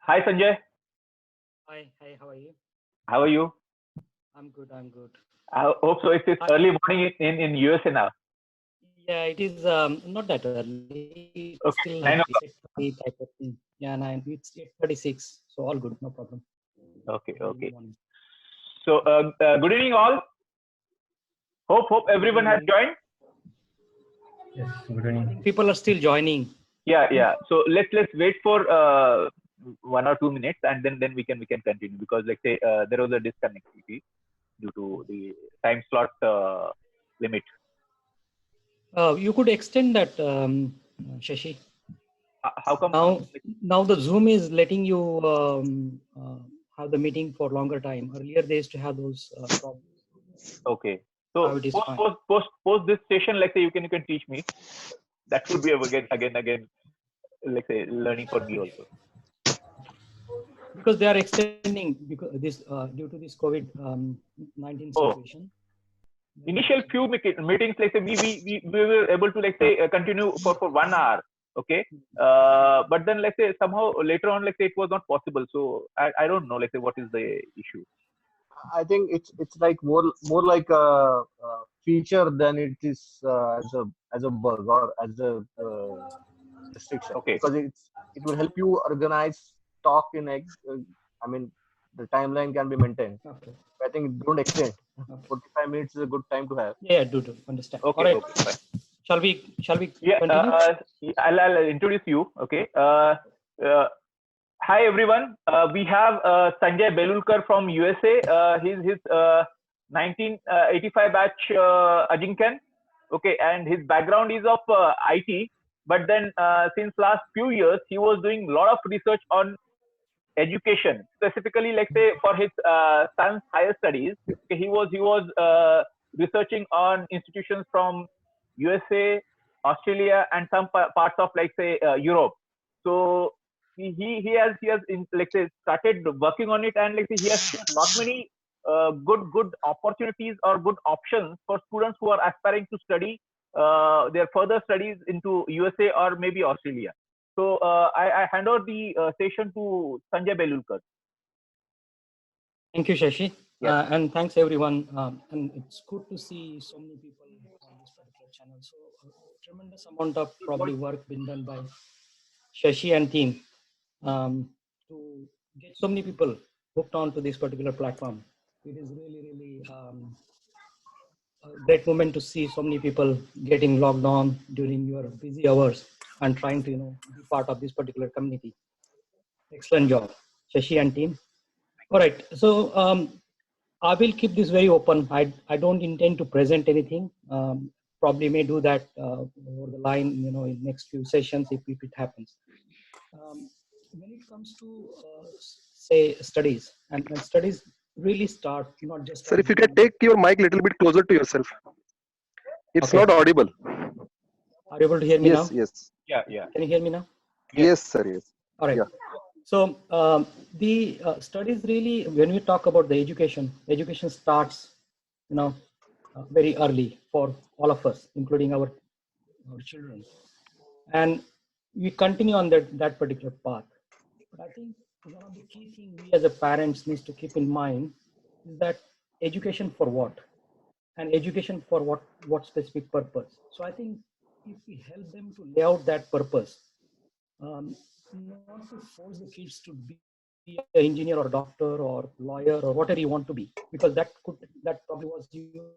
Hi Sanjay, Hi, how are you? how are you? I'm good, I'm good. I hope so. It's Hi. early morning in USA now. Yeah, it is not that early. It's still like Okay, it's 9 o'clock. 8:30 type of thing. Yeah, it's 8:36. So all good, no problem. Okay, Early in the okay. morning. So good evening all. Hope Good everyone has evening. joined. Yes, good I evening. think people are still joining. Yeah. So let's wait for 1 or 2 minutes and then we can continue because like say there was a disconnectivity due to the time slot limit. You could extend that, Shashi. How come? Now the Zoom is letting you have the meeting for longer time. Earlier they used to have those problems. Okay. Now So it is post fine. post post post this session, like say you can teach me. That would be again like say learning for me also. Because they are extending because this due to this COVID-19 Oh, situation. initial few meetings, like say we were able to like say continue for 1 hour. Okay. But then like say somehow later on like say it was not possible. So I don't know like say what is the issue. I think it's like more like a feature than it is as a bug or as a restriction Okay. because it will help you organize talk I mean the timeline can be maintained. Okay. I think don't extend. Okay. 45 minutes is a good time to have. Yeah, do understand. All Okay. right. Okay. Fine. Shall we Yeah. continue? I'll introduce you. Okay. Uh, Hi everyone. We have Sanjay Belulkar from USA. He's 1985 batch Ajinkan. Okay, and his background is of IT. But then since last few years, he was doing a lot of research on education, specifically like say for his son's higher studies. Okay, he was researching on institutions from USA, Australia, and some parts of like say Europe. So he has like say started working on it, and like say, he has seen not many good opportunities or good options for students who are aspiring to study their further studies into USA or maybe Australia. So I hand over the session to Sanjay Belulkar. Thank you, Shashi, Yeah. and thanks everyone. And it's good to see so many people on this particular channel. So tremendous amount of probably work been done by Shashi and team to get so many people hooked on to this particular platform. It is really a great moment to see so many people getting logged on during your busy hours and trying to be part of this particular community. Excellent job, Shashi and team. All right, so I will keep this very open. I don't intend to present anything. Probably may do that over the line, in next few sessions if it happens. When it comes to say studies, and studies really start not just Sir, on if you can exam. take your mic little bit closer to yourself. It's Okay, not audible. are you able to hear me Yes, now? yes. Yeah. Can you hear me now? Yes. Yes, sir, yes. All right. Yeah. So the studies really, when we talk about the education starts, very early for all of us, including our children, and we continue on that particular path. But I think one of the key things we as a parents needs to keep in mind is that education for what, and education for what specific purpose. So I think if we help them to lay out that purpose, not to force the kids to be an engineer or doctor or lawyer or whatever you want to be, because that probably was your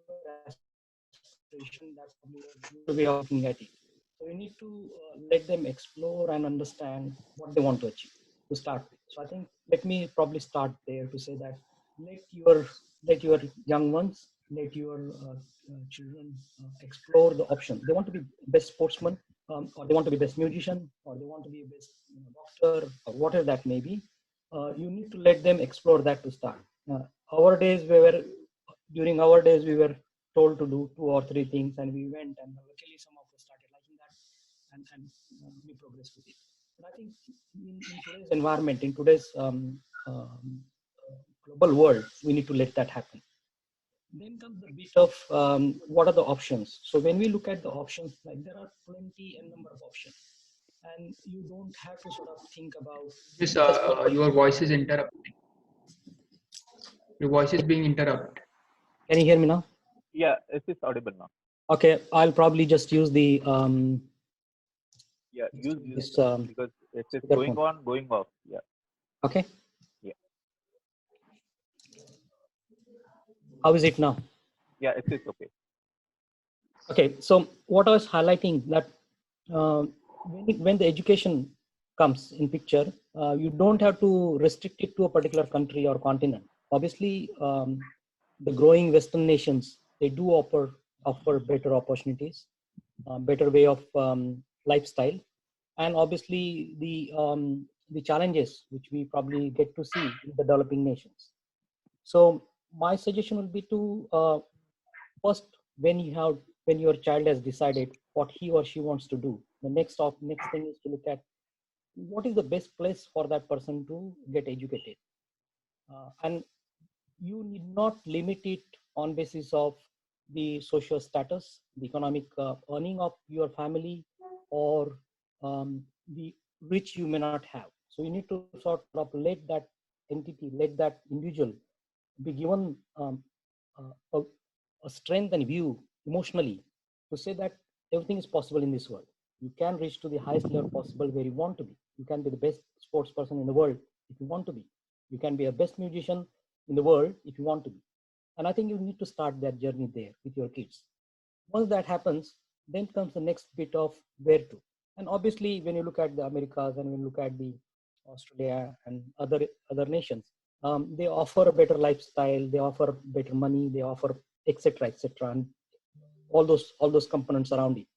aspiration, that probably was your way of looking at it. So we need to let them explore and understand what they want to achieve to start with. So I think let me probably start there to say that let your let your young ones, let your children explore the option. They want to be best sportsman, or they want to be best musician, or they want to be best doctor, or whatever that may be. You need to let them explore that to start. Our days, during our days, we were told to do 2 or 3 things, and we went, and luckily some of us started liking that, and we progressed with it. But I think in today's environment, in today's global world, we need to let that happen. Then comes the bit of what are the options. So when we look at the options, like there are plenty a number of options. and you don't have to sort of think about Yes, just your voice is interrupting. Your voice is being interrupted. Can you hear me now? Yeah, it is audible now. Okay, I'll probably just use the Yeah, use this because it is speakerphone. going off. Yeah. Okay. Yeah. How is it now? Yeah, it is okay. Okay, so what I was highlighting that when the education comes in picture, you don't have to restrict it to a particular country or continent. Obviously, the growing Western nations, they do offer better opportunities, better way of lifestyle, and obviously the challenges which we probably get to see in the developing nations. So my suggestion would be to first, when your child has decided what he or she wants to do, the next thing is to look at what is the best place for that person to get educated, and you need not limit it on basis of the social status, the economic earning of your family, or the which you may not have. So you need to sort of let that entity, let that individual be given a, a strength and view emotionally to say that everything is possible in this world. You can reach to the highest level possible where you want to be. You can be the best sports person in the world if you want to be. You can be a best musician in the world if you want to be. And I think you need to start that journey there with your kids. Once that happens, then comes the next bit of where to. And obviously, when you look at the Americas and when you look at the Australia and other nations, they offer a better lifestyle, they offer better money, they offer etc., and all those components around it.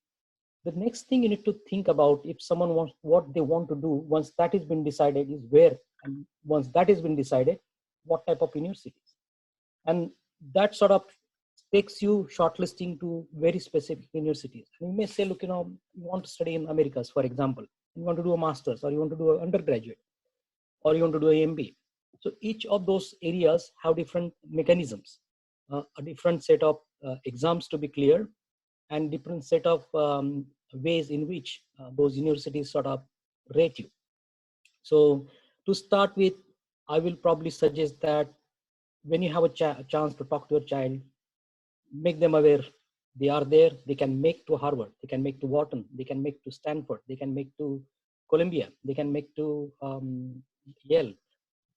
The next thing you need to think about, if someone wants what they want to do, once that has been decided, is where, and once that has been decided, what type of universities, and that sort of takes you shortlisting to very specific universities. And you may say, look, you want to study in Americas, for example, you want to do a master's, or you want to do an undergraduate, or you want to do an MBA. So each of those areas have different mechanisms, a different set of exams to be cleared, and different set of ways in which those universities sort of rate you. So to start with, I will probably suggest that when you have a chance to talk to your child, make them aware they are there. They can make to Harvard, they can make to Wharton, they can make to Stanford, they can make to Columbia, they can make to Yale.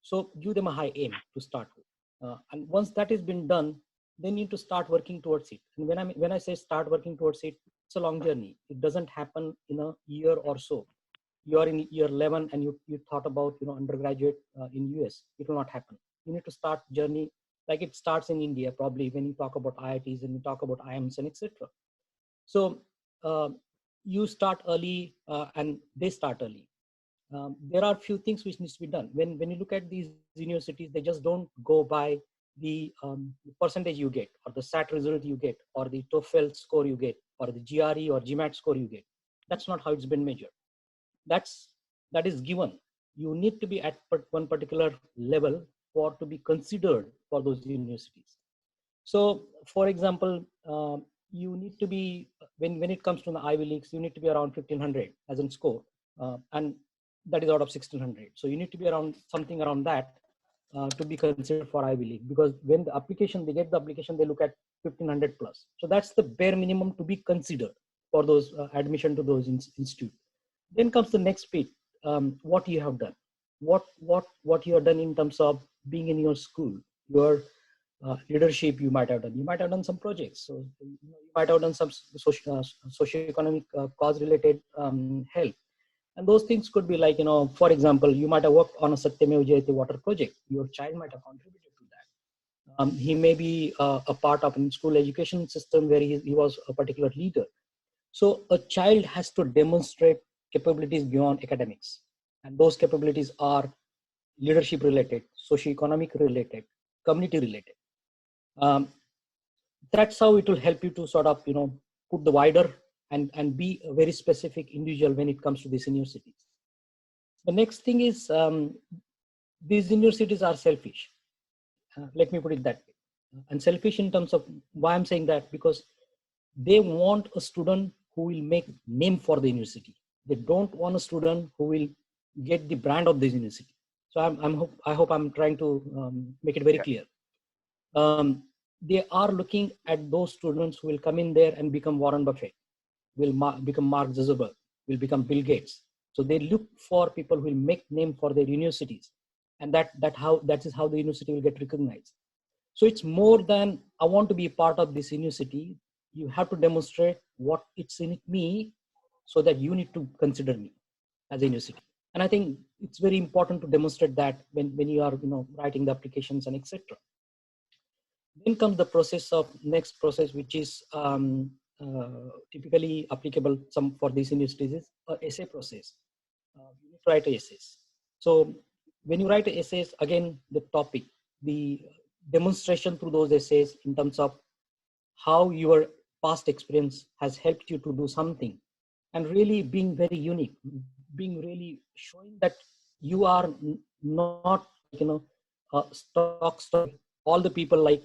So give them a high aim to start with, and once that has been done, they need to start working towards it. And when I say start working towards it, it's a long journey. It doesn't happen in a year or so. You are in year 11 and you thought about undergraduate in US. It will not happen. You need to start journey like it starts in India, probably, when you talk about IITs and you talk about IIMs and etc. So you start early, and they start early. There are few things which needs to be done. When you look at these universities, they just don't go by the percentage you get, or the SAT result you get, or the TOEFL score you get, or the GRE or GMAT score you get. That's not how it's been measured. That is given. You need to be at one particular level for to be considered for those universities. So, for example, you need to be, when it comes to the Ivy Leagues, you need to be around 1500 as in score, and that is out of 1600. So you need to be around something around that to be considered for Ivy League, because when they get the application, they look at 1500 plus. So that's the bare minimum to be considered for those admission to those institutes. Then comes the next bit, what you have done, what you have done in terms of being in your school, your leadership. You might have done some projects. So you might have done some socio-economic cause related help. And those things could be like, for example, you might have worked on a Satyamev Jayate water project. Your child might have contributed to that. He may be a part of a school education system where he was a particular leader. So a child has to demonstrate capabilities beyond academics. And those capabilities are leadership related, socio-economic related, community related. That's how it will help you to sort of, put the wider and be a very specific individual when it comes to these universities. The next thing is, these universities are selfish. Let me put it that way. And selfish in terms of why I'm saying that, because they want a student who will make name for the university. They don't want a student who will get the brand of this university. So I hope I'm trying to make it very clear. They are looking at those students who will come in there and become Warren Buffett, will become Mark Zuckerberg, will become Bill Gates. So they look for people who will make name for their universities, and that is how the university will get recognized. So it's more than I want to be part of this university. You have to demonstrate what it's in me, so that you need to consider me as a university. And I think it's very important to demonstrate that when you are writing the applications and etc. Then comes the next process, which is typically applicable for these universities, is essay process. You need to write essays. So when you write essays, again, the topic, the demonstration through those essays in terms of how your past experience has helped you to do something, and really being very unique, being really showing that you are not, stock all the people like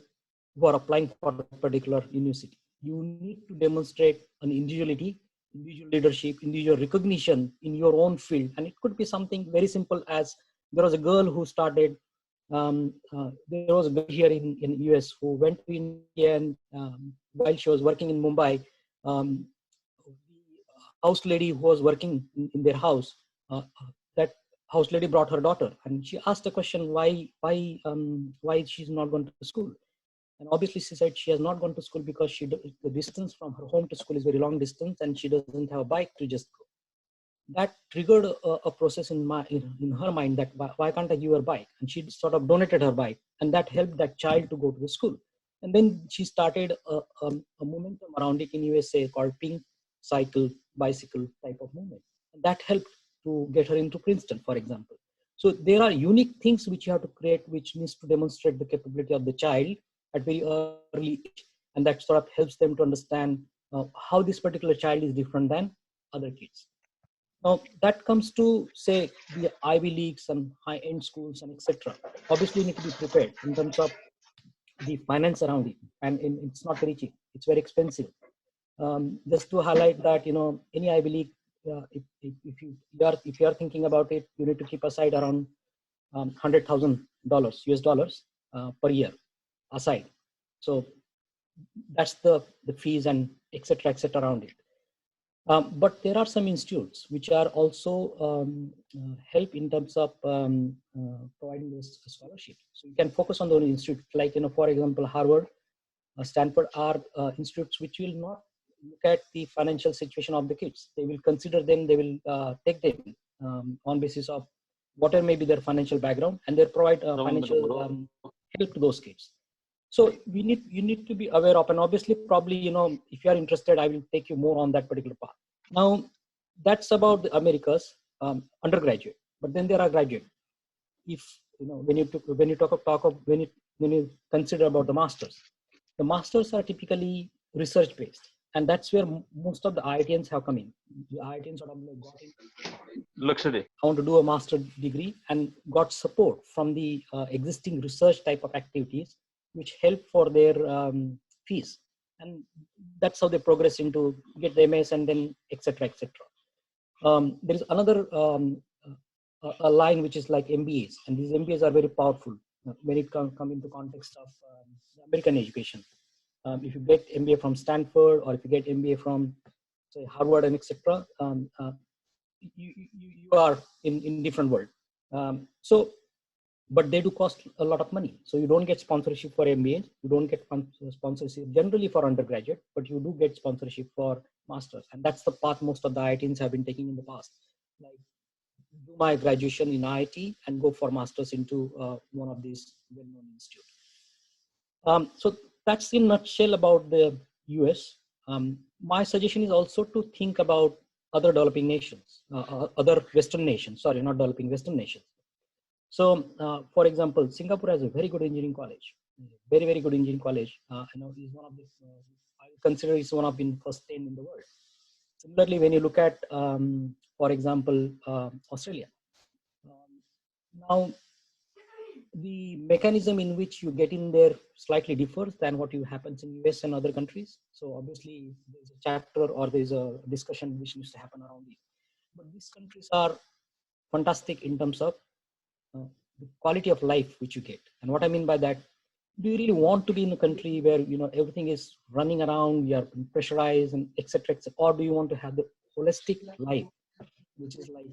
who are applying for a particular university. You need to demonstrate an individuality, individual leadership, individual recognition in your own field. And it could be something very simple as there was a girl who started, there was a girl here in US who went to India, and while she was working in Mumbai, the house lady who was working in their house, that house lady brought her daughter, and she asked a question, why she's not going to school. And obviously she said she has not gone to school because the distance from her home to school is very long distance, and she doesn't have a bike to just go. That triggered a process in her mind that why can't I give her a bike? And she sort of donated her bike, and that helped that child to go to the school. And then she started a momentum around it in USA called Pink Cycle Bicycle type of movement. And that helped to get her into Princeton, for example. So there are unique things which you have to create, which needs to demonstrate the capability of the child at very early age, and that sort of helps them to understand how this particular child is different than other kids. Now that comes to, say, the Ivy Leagues and high-end schools and etc. Obviously you need to be prepared in terms of the finance around it, and it's not very cheap, it's very expensive. Just to highlight that, any Ivy League, if you are thinking about it, you need to keep aside around $100,000 US dollars per year aside. So that's the fees and etc around it. But there are some institutes which are also help in terms of providing this scholarship. So you can focus on those institutes, like, for example, Harvard, Stanford are institutes which will not look at the financial situation of the kids. They will consider them, they will take them on basis of whatever may be their financial background, and they provide financial help to those kids. So you need to be aware of, and obviously probably, if you are interested, I will take you more on that particular path. Now that's about the Americas undergraduate, but then there are graduate. If when you consider about the masters are typically research based, and that's where most of the IITians have come in. The IITians sort of got in. I want to do a master degree and got support from the existing research type of activities, which help for their fees, and that's how they progress into get the MS and then etc. There is another a line which is like MBAs, and these MBAs are very powerful when it come into context of American education. If you get MBA from Stanford, or if you get MBA from, say, Harvard and etc., you are in different world. But they do cost a lot of money. So you don't get sponsorship for MBAs, you don't get sponsorship generally for undergraduate, but you do get sponsorship for masters. And that's the path most of the IITians have been taking in the past. Like, do my graduation in IIT and go for masters into one of these well-known institutes. So that's in a nutshell about the US. My suggestion is also to think about other developing nations, other Western nations, sorry, not developing, Western nations. So, for example, Singapore has a very good engineering college, very, very good engineering college. Is one of the, I consider it's one of the first 10 in the world. Similarly, when you look at, for example, Australia. Now, the mechanism in which you get in there slightly differs than what happens in US and other countries. So obviously, there's a chapter or there's a discussion which needs to happen around it. but these countries are fantastic in terms of the quality of life which you get. And what I mean by that, do you really want to be in a country where everything is running around, you are pressurized and etc., or do you want to have the holistic life, which is like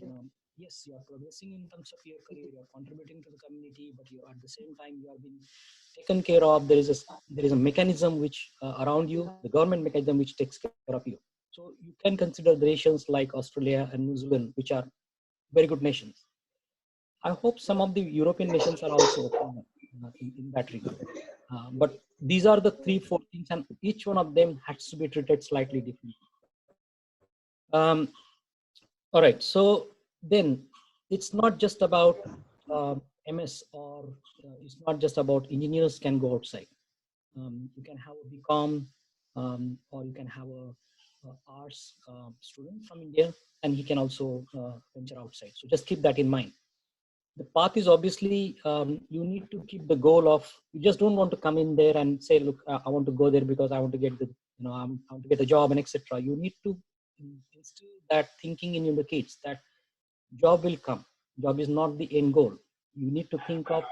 yes, you are progressing in terms of your career, you are contributing to the community, but you at the same time you are being taken care of. There is a mechanism which around you, the government mechanism which takes care of you. So you can consider the nations like Australia and New Zealand, which are very good nations. I hope some of the European nations are also in that regard. But these are the 3-4 things, and each one of them has to be treated slightly differently. All right, so then it's not just about MS, or it's not just about engineers can go outside. You can have a BCom, or you can have a arts student from India, and he can also venture outside. So just keep that in mind. The path is obviously you need to keep the goal of, you just don't want to come in there and say, look, I want to go there because I want to get the I want to get a job and etc. You need to instill that thinking in the kids that job will come. Job is not the end goal. You need to think of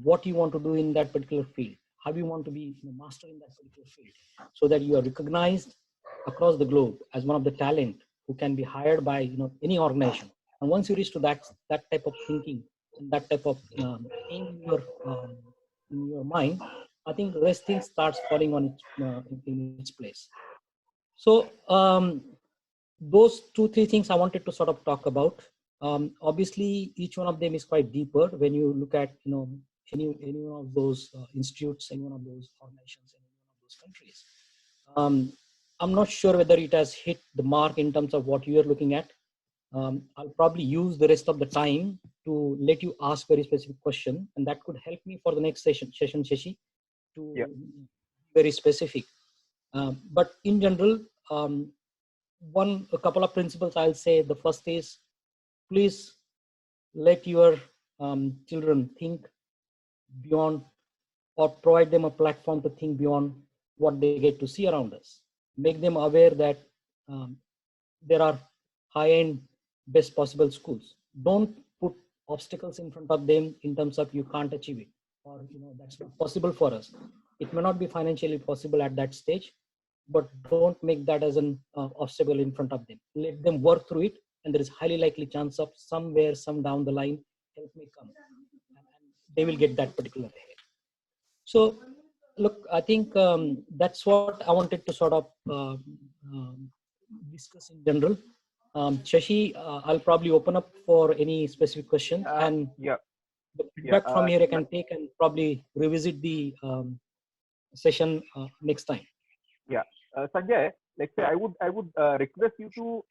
what you want to do in that particular field, how you want to be master in that particular field, so that you are recognized across the globe as one of the talent who can be hired by any organization. And once you reach to that type of thinking and that type of aim in your mind, I think the rest things starts falling on in its place. So those 2-3 things I wanted to sort of talk about. Obviously, each one of them is quite deeper when you look at any one of those institutes, any one of those organizations, any one of those countries. I'm not sure whether it has hit the mark in terms of what you are looking at. I'll probably use the rest of the time to let you ask very specific question, and that could help me for the next session, Shashi, to be very specific. But in general, a couple of principles I'll say. The first is, please let your children think beyond, or provide them a platform to think beyond what they get to see around us. Make them aware that there are high-end, best possible schools. Don't put obstacles in front of them in terms of you can't achieve it, or that's not possible for us. It may not be financially possible at that stage, but don't make that as an obstacle in front of them. Let them work through it, and there is highly likely chance of somewhere, some down the line, help may come, and they will get that particular help. So, look, I think that's what I wanted to sort of discuss in general. Shashi, I'll probably open up for any specific questions, and the feedback from here I can take and probably revisit the session next time. Sanjay, let's say I would request you to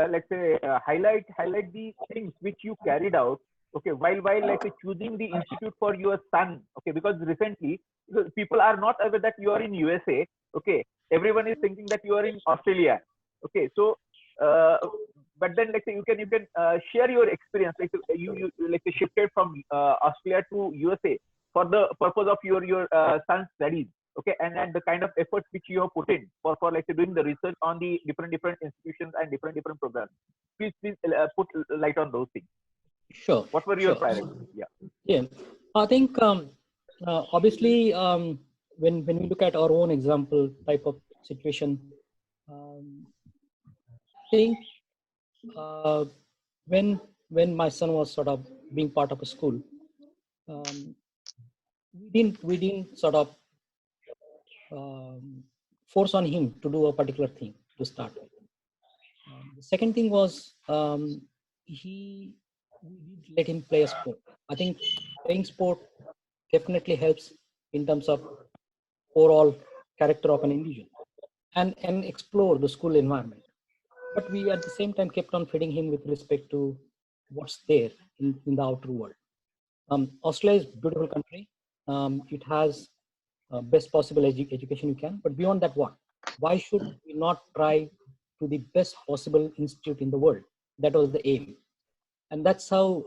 let's say highlight the things which you carried out, okay, while let's say choosing the institute for your son, okay, because recently people are not aware that you are in USA, okay, everyone is thinking that you are in Australia, okay, so but then let's say you can share your experience, like you like shifted from Australia to USA for the purpose of your son's studies, okay, and the kind of efforts which you have put in for like doing the research on the different institutions and different programs. Please put light on those things. Sure. What were your priorities? Yeah, I think obviously when we look at our own example type of situation, I think when my son was sort of being part of a school, we didn't sort of force on him to do a particular thing to start with. The second thing was we did let him play a sport. I think playing sport definitely helps in terms of overall character of an individual, and explore the school environment. But we at the same time kept on feeding him with respect to what's there in the outer world. Australia is a beautiful country. It has best possible education you can, but beyond that, what? Why should we not try to the best possible institute in the world? That was the aim, and that's how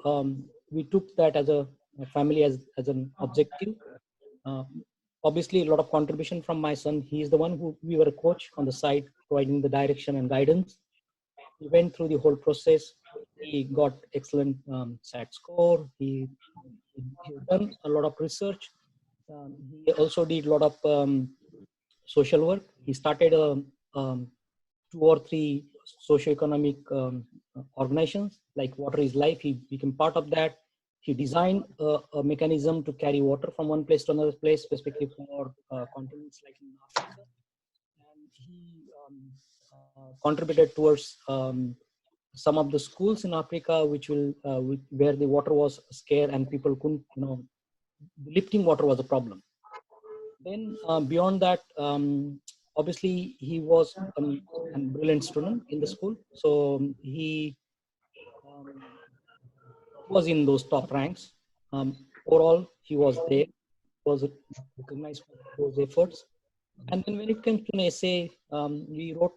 we took that as a family as an objective. Obviously, a lot of contribution from my son. He is the one who we were a coach on the side, providing the direction and guidance. he went through the whole process. He got excellent SAT score. He done a lot of research. He also did a lot of social work. He started 2 or 3 socio-economic organizations like Water is Life. He became part of that. He designed a mechanism to carry water from one place to another place, specifically for continents like in Africa. And he contributed towards some of the schools in Africa, where the water was scarce and people couldn't, lifting water was a problem. Then beyond that, obviously he was a brilliant student in the school, so he was in those top ranks. Overall, he was there, was recognized for those efforts. And then when it comes to an essay, he wrote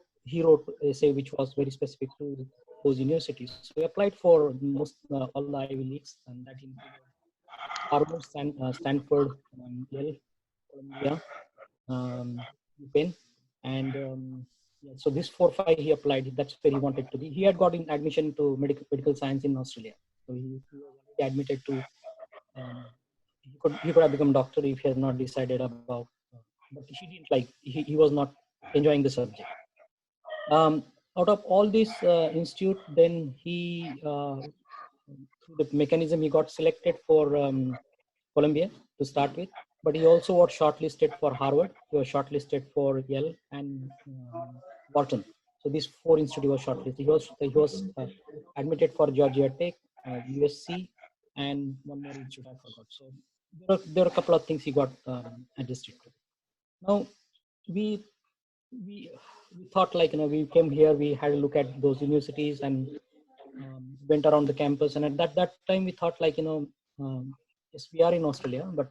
essay which was very specific to those universities. So we applied for most all the Ivy Leagues, and that included Harvard, Stanford, Yale, Columbia, Penn, and yeah, so this 4-5 he applied. That's where he wanted to be. He had gotten admission to medical science in Australia, so he was already admitted to. He could have become a doctor if he had not decided about. But he didn't like. He was not enjoying the subject. Out of all this institute, then he through the mechanism he got selected for Columbia to start with, but he also was shortlisted for Harvard. He was shortlisted for Yale and Wharton. So these 4 institutes were shortlisted. He was admitted for Georgia Tech, USC, and one more institute I forgot. So there were a couple of things he got adjusted to. Now we thought, like, we came here, we had a look at those universities and went around the campus, and at that time we thought, like, yes, we are in Australia, but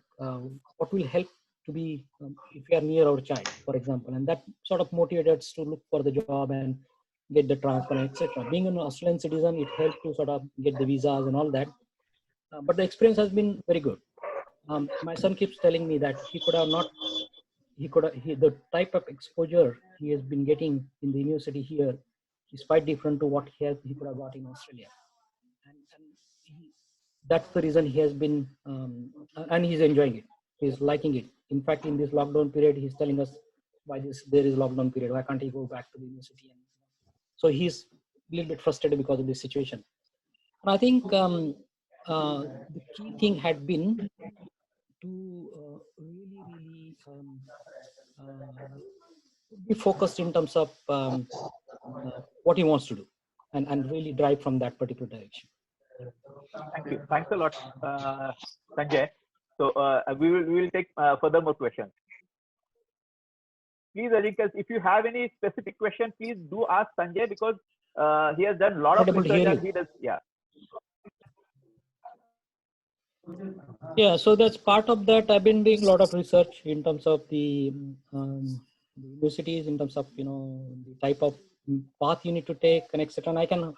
what will help to be if we are near our child, for example, and that sort of motivated us to look for the job and get the transfer, etc. Being an Australian citizen, it helped to sort of get the visas and all that, but the experience has been very good. My son keeps telling me that the type of exposure he has been getting in the university here is quite different to what he could have got in Australia. And that's the reason he has been, and he's enjoying it. He's liking it. In fact, in this lockdown period, he's telling us why there is lockdown period. Why can't he go back to the university? And so he's a little bit frustrated because of this situation. And I think the key thing had been to really be focused in terms of what he wants to do, and really drive from that particular direction. Thank you. Thanks a lot, Sanjay. So we will take further more questions. Please, Ajinkya, if you have any specific question, please do ask Sanjay, because he has done a lot of research and he does. Yeah. Yeah, so that's part of that. I've been doing a lot of research in terms of the universities, in terms of the type of path you need to take, and etc. And I can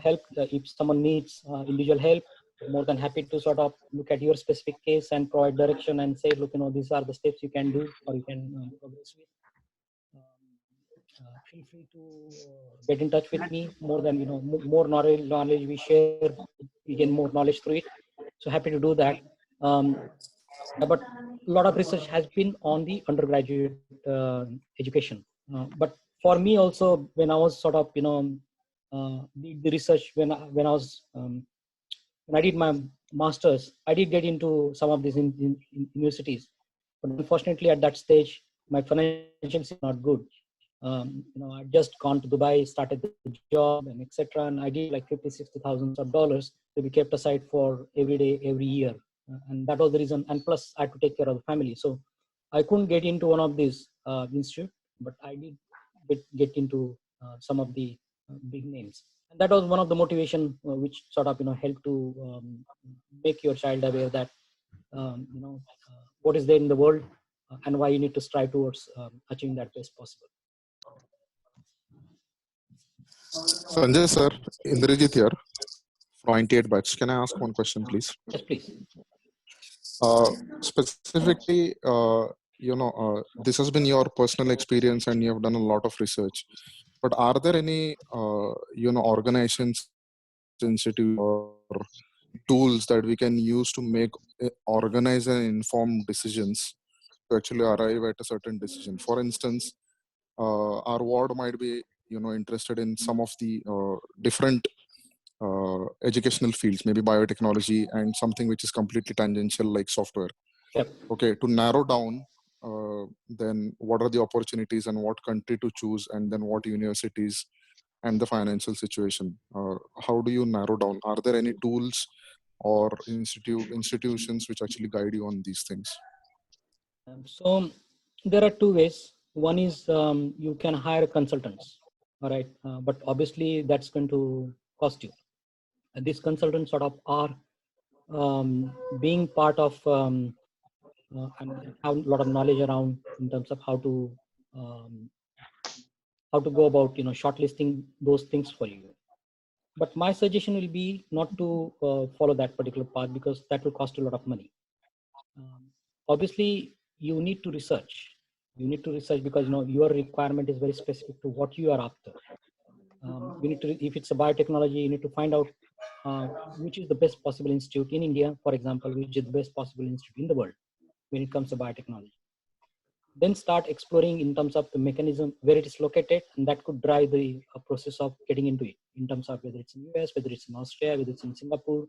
help if someone needs individual help. More than happy to sort of look at your specific case and provide direction and say, look, these are the steps you can do or you can progress with. Feel free to get in touch with me. More than more knowledge we share, we gain more knowledge through it. So happy to do that. But a lot of research has been on the undergraduate education. But for me also, when I was sort of the research when I did my masters, I did get into some of these in universities, but unfortunately at that stage my financials is not good. I just gone to Dubai, started the job and etc. And I did like $50,000-$60,000 to be kept aside for every day, every year. And that was the reason. And plus I had to take care of the family. So I couldn't get into one of these institutes, but I did get into some of the big names. And that was one of the motivation which sort of, helped to make your child aware that, what is there in the world and why you need to strive towards achieving that best possible. Sanjay sir, Indrajit here from 98 Bytes. Can I ask one question, please? Yes, please. Specifically, this has been your personal experience and you have done a lot of research. But are there any organizations, institute, or tools that we can use to make organize and informed decisions to actually arrive at a certain decision? For instance, our ward might be interested in some of the different educational fields, maybe biotechnology and something which is completely tangential like software. Yep. Okay, to narrow down, then what are the opportunities and what country to choose, and then what universities and the financial situation. How do you narrow down? Are there any tools or institutions which actually guide you on these things? So there are two ways. One is you can hire consultants, all right, but obviously that's going to cost you. And these consultants sort of are being part of and have a lot of knowledge around in terms of how to go about shortlisting those things for you. But my suggestion will be not to follow that particular path, because that will cost a lot of money. Obviously, you need to research. You need to research because your requirement is very specific to what you are after. You need to, if it's a biotechnology, you need to find out which is the best possible institute in India, for example, which is the best possible institute in the world when it comes to biotechnology. Then start exploring in terms of the mechanism where it is located, and that could drive the process of getting into it in terms of whether it's in US, whether it's in Australia, whether it's in Singapore.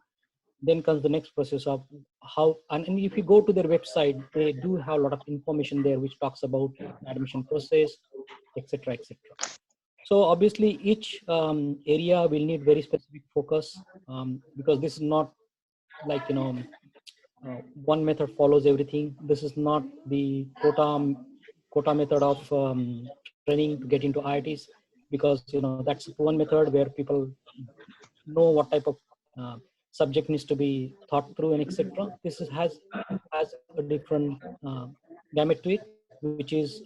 Then comes the next process of how, and if you go to their website, they do have a lot of information there which talks about admission process, etc., etc. So obviously each area will need very specific focus, because this is not like one method follows everything. This is not the quota method of training to get into IITs, because that's one method where people know what type of subject needs to be thought through and etc. This has a different gamut to it, which is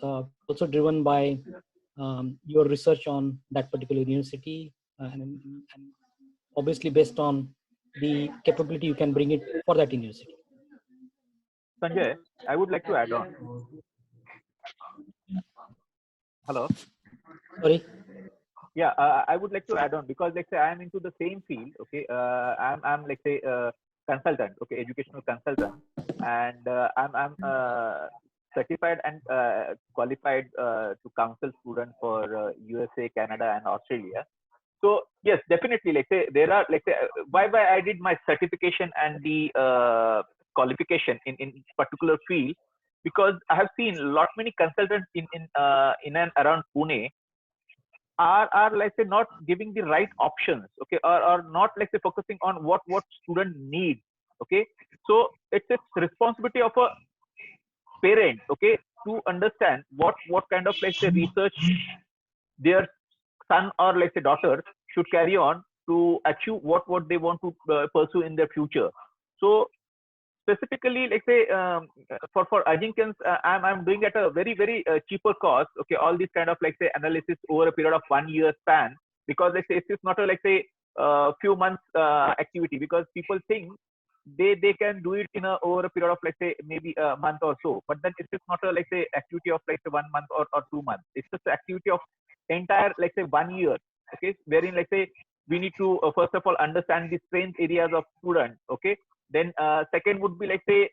also driven by your research on that particular university, and obviously based on the capability you can bring it for that university. Sanjay, I would like to add on. Hello. Sorry. Yeah, I would like to add on, because let's say I am into the same field. Okay, I'm let's say a consultant. Okay, educational consultant, and I'm certified and qualified to counsel students for USA, Canada, and Australia. So yes, definitely. Let's say there are, let's say, why I did my certification and the qualification in particular field, because I have seen many consultants in and around Pune are let's say not giving the right options, okay, or not, let's say, focusing on what student needs. Okay, so it's responsibility of a parent, okay, to understand what kind of, let's say, research their son or, let's say, daughter should carry on to achieve what they want to pursue in their future. So specifically, let's say, for Ajinkyan's, I'm doing at a very cheaper cost. Okay, all these kind of, like, say, analysis over a period of 1 year span, because, let's say, it's not a, like, say, few months activity, because people think they can do it in over a period of, let's say, maybe a month or so, but then it's not a, like, say, activity of, like, say, 1 month or 2 months. It's just an activity of entire, like, say, 1 year. Okay, wherein, like, say, we need to first of all understand the strength areas of student. Okay, then second would be, like, say,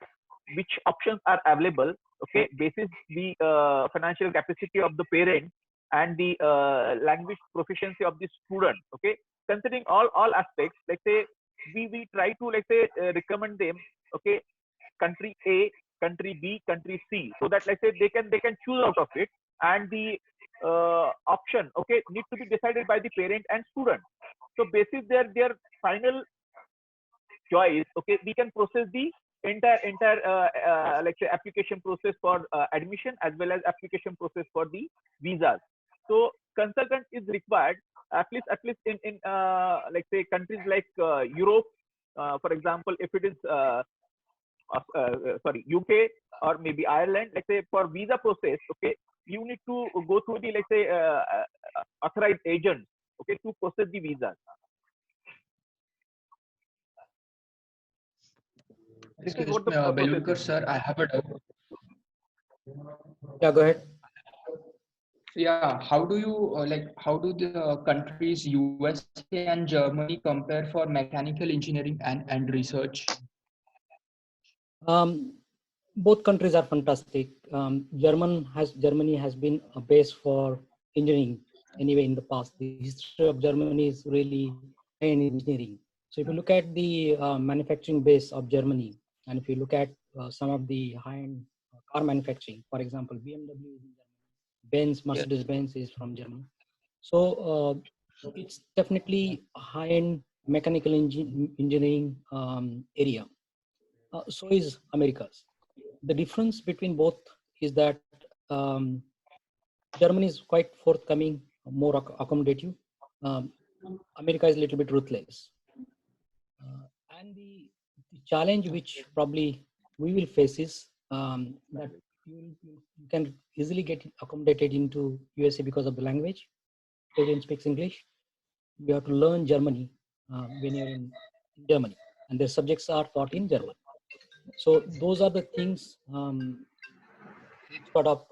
which options are available, okay, basis the financial capacity of the parent and the language proficiency of the student. Okay, considering all aspects, like, say, we try to, like, say, recommend them, okay, country A, country B, country C, so that, like, say, they can choose out of it, and the option, okay, need to be decided by the parent and student. So basis their final choice, okay, we can process the entire like, say, application process for admission, as well as application process for the visas. So consultant is required at least in like, say, countries like Europe, for example, if it is sorry, UK or maybe Ireland, let's say, for visa process, okay, you need to go through the, like, say, authorized agent, okay, to process the visas. This is Excuse what the me, process Beludkar is. sir, I have a doubt. Yeah, go ahead. Yeah, how do you how do the countries USA and Germany compare for mechanical engineering and research? Um, both countries are fantastic. Germany has been a base for engineering anyway in the past. The history of Germany is really high in engineering. So if you look at the manufacturing base of Germany, and if you look at some of the high-end car manufacturing, for example, BMW is in Germany, Benz, Yeah. Mercedes-Benz is from Germany. So it's definitely a high-end mechanical engineering area. So is America's. The difference between both is that Germany is quite forthcoming, more accommodative. Um, America is a little bit ruthless. And the challenge which probably we will face is that you can easily get accommodated into USA because of the language. Everyone speaks English. You have to learn Germany when you're in Germany, and the subjects are taught in German. So those are the things which sort of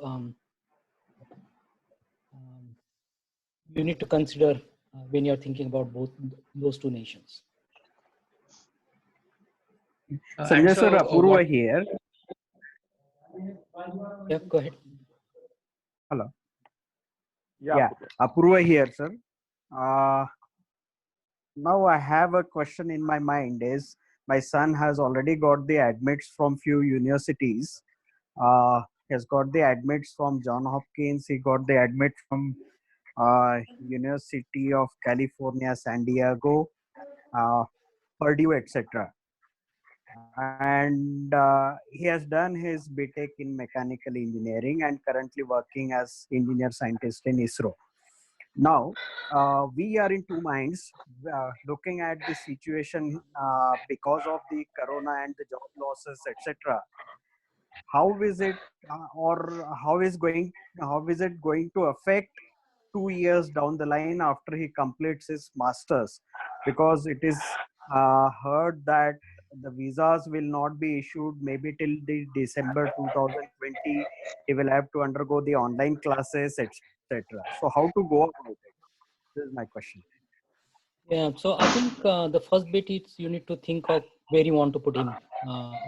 you need to consider when you're thinking about both those two nations. And Sanjay sir, so, Apurva what? here. Yeah, go ahead. Hello. Yeah. Yeah, Apurva here, sir. Uh, Now I have a question in my mind is my son has already got the admits from few universities. He has got the admits from John Hopkins. He got the admit from University of California, San Diego, uh, Purdue, etc. And he has done his BTech in mechanical engineering and currently working as engineer scientist in ISRO. Now, we are in two minds looking at the situation because of the corona and the job losses, etc. How is it, or how is it going to affect 2 years down the line after he completes his masters? Because it is heard that the visas will not be issued maybe till the December 2020. He will have to undergo the online classes, etc. So, how to go about it? This is my question. Yeah, so I think the first bit is you need to think of where you want to put him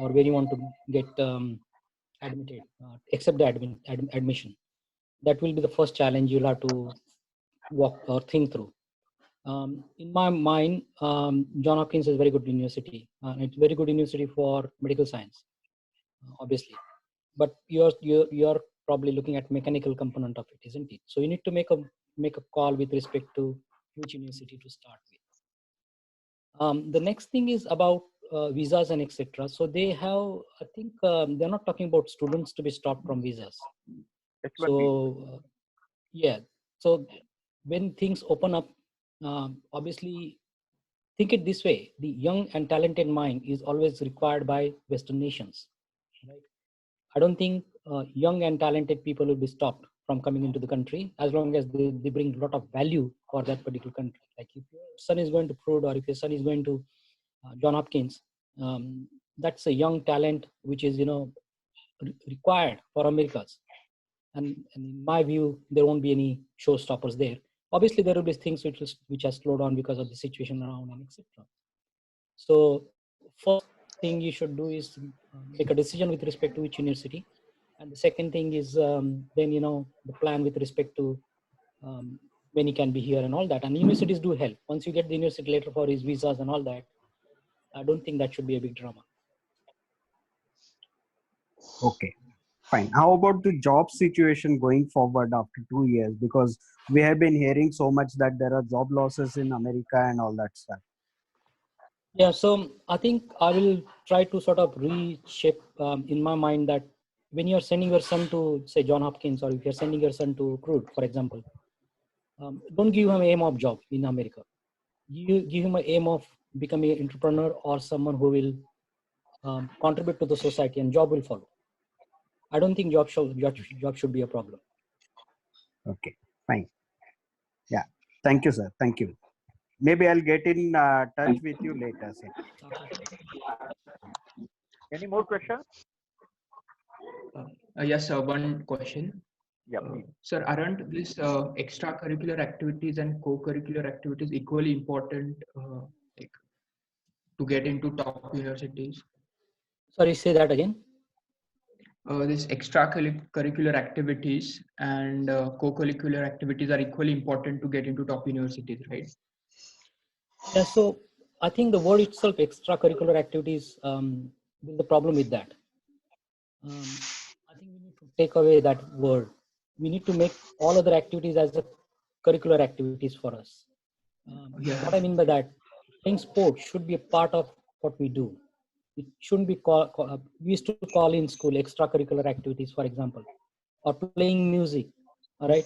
or where you want to get admitted, accept the admission. That will be the first challenge you'll have to walk or think through. In my mind, John Hopkins is a very good university. It's a very good university for medical science, obviously. But you're probably looking at mechanical component of it, isn't it? So you need to make a call with respect to which university to start with. The next thing is about visas and etc. So they have, I think they're not talking about students to be stopped from visas. H1B. So yeah, so when things open up, obviously think it this way: the young and talented mind is always required by Western nations. Right? I don't think young and talented people will be stopped from coming into the country as long as they bring a lot of value for that particular country. Like if your son is going to Purdue or if your son is going to John Hopkins, that's a young talent which is required for Americas. And in my view, there won't be any showstoppers there. Obviously, there will be things which are slowed down because of the situation around and etc. So first thing you should do is make a decision with respect to which university, and the second thing is then the plan with respect to when he can be here and all that. And universities do help. Once you get the university letter for his visas and all that, I don't think that should be a big drama. Okay, fine. How about the job situation going forward after 2 years? Because we have been hearing so much that there are job losses in America and all that stuff. Yeah, so I think I will try to sort of reshape in my mind that when you're sending your son to, say, John Hopkins, or if you're sending your son to Crude, for example, don't give him an aim of job in America. You give him an aim of becoming an entrepreneur or someone who will contribute to the society, and job will follow. I don't think job should be a problem. Okay, fine. Yeah, thank you, sir. Thank you. Maybe I'll get in touch with you later, sir. Okay. Any more questions? Yes, sir. One question. Yeah, please. Sir, aren't these extracurricular activities and co-curricular activities equally important like, to get into top universities? Sorry, say that again. These extracurricular activities and co-curricular activities are equally important to get into top universities, right? Yeah, so I think the word itself, extracurricular activities, there's a problem with that. I think we need to take away that word. We need to make all other activities as a curricular activities for us. Yeah. What I mean by that, playing sports should be a part of what we do. It shouldn't be we used to call in school extracurricular activities, for example, or playing music. All right,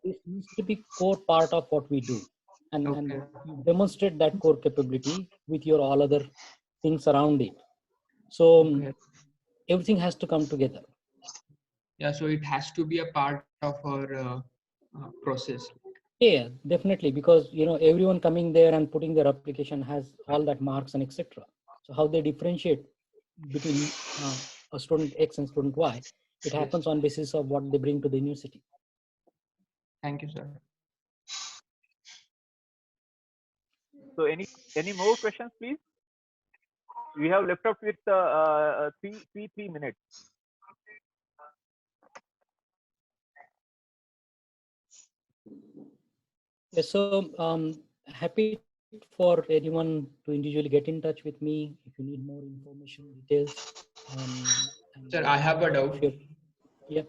this needs to be core part of what we do, and you demonstrate that core capability with your all other things around it. So everything has to come together. Yeah, so it has to be a part of our process. Yeah, definitely, because everyone coming there and putting their application has all that marks and etc. So how they differentiate between a student X and student Y, it happens on basis of what they bring to the university. Thank you, sir. So any more questions, please? We have left up with 3 minutes. Yes, so happy for anyone to individually get in touch with me if you need more information, details. Sir, I have a doubt. Yeah.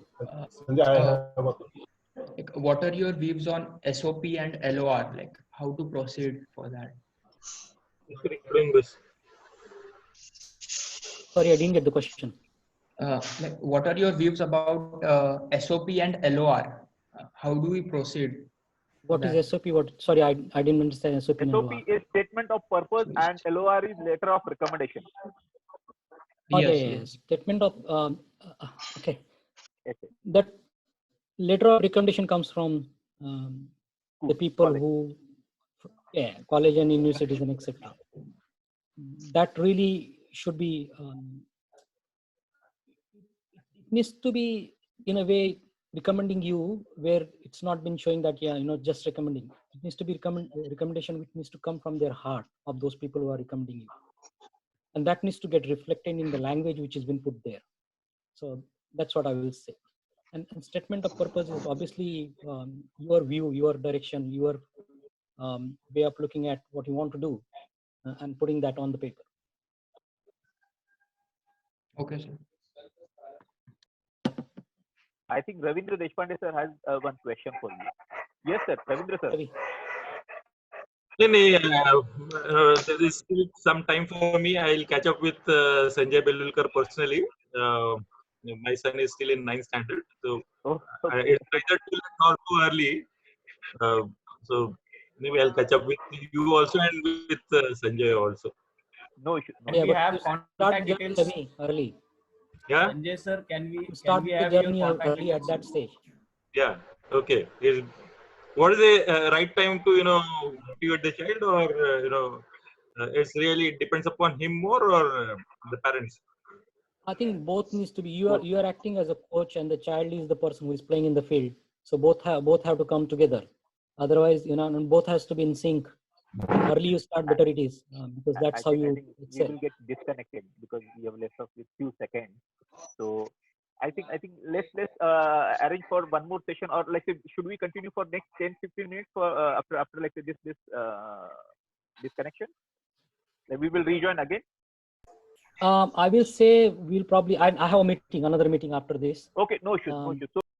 Like, what are your views on SOP and LOR? Like, how to proceed for that? Sorry, I didn't get the question. Like, what are your views about SOP and LOR? How do we proceed? What is SOP? Sorry, I didn't understand SOP and SOP LOR. is statement of purpose and LOR is letter of recommendation. Yes. Statement of okay. That letter of recommendation comes from the people college. who, college and universities and etc. That really should be. It needs to be in a way recommending you where it's not been showing that just recommending. It needs to be recommendation which needs to come from their heart of those people who are recommending you, and that needs to get reflected in the language which has been put there. So that's what I will say. And statement of purpose is obviously your view, your direction, your way of looking at what you want to do and putting that on the paper. Okay, sir. I think Ravindra Deshpande sir has one question for you. Yes, sir. Ravindra sir. There is still some time for me. I'll catch up with Sanjay Belulkar personally. My son is still in 9th standard, so it's either too late or too early. So maybe I'll catch up with you also and with Sanjay also. No issue. Can we have contact details early? Yeah. Sanjay sir, can we start we the have your journey contact early at details? that stage? Yeah. Okay. What is the right time to motivate the child, or it's really depends upon him more or the parents? I think both needs to be. You are acting as a coach, and the child is the person who is playing in the field. So both have to come together. Otherwise, both has to be in sync. Early you start, better it is, because that's how you excel. We will get disconnected because we have left off with few seconds. So I think let's arrange for one more session, or like should we continue for next 10-15 minutes for after like this connection? Like we will rejoin again. I will say we'll probably. I have a meeting, another meeting after this. Okay, no issues. No issues. So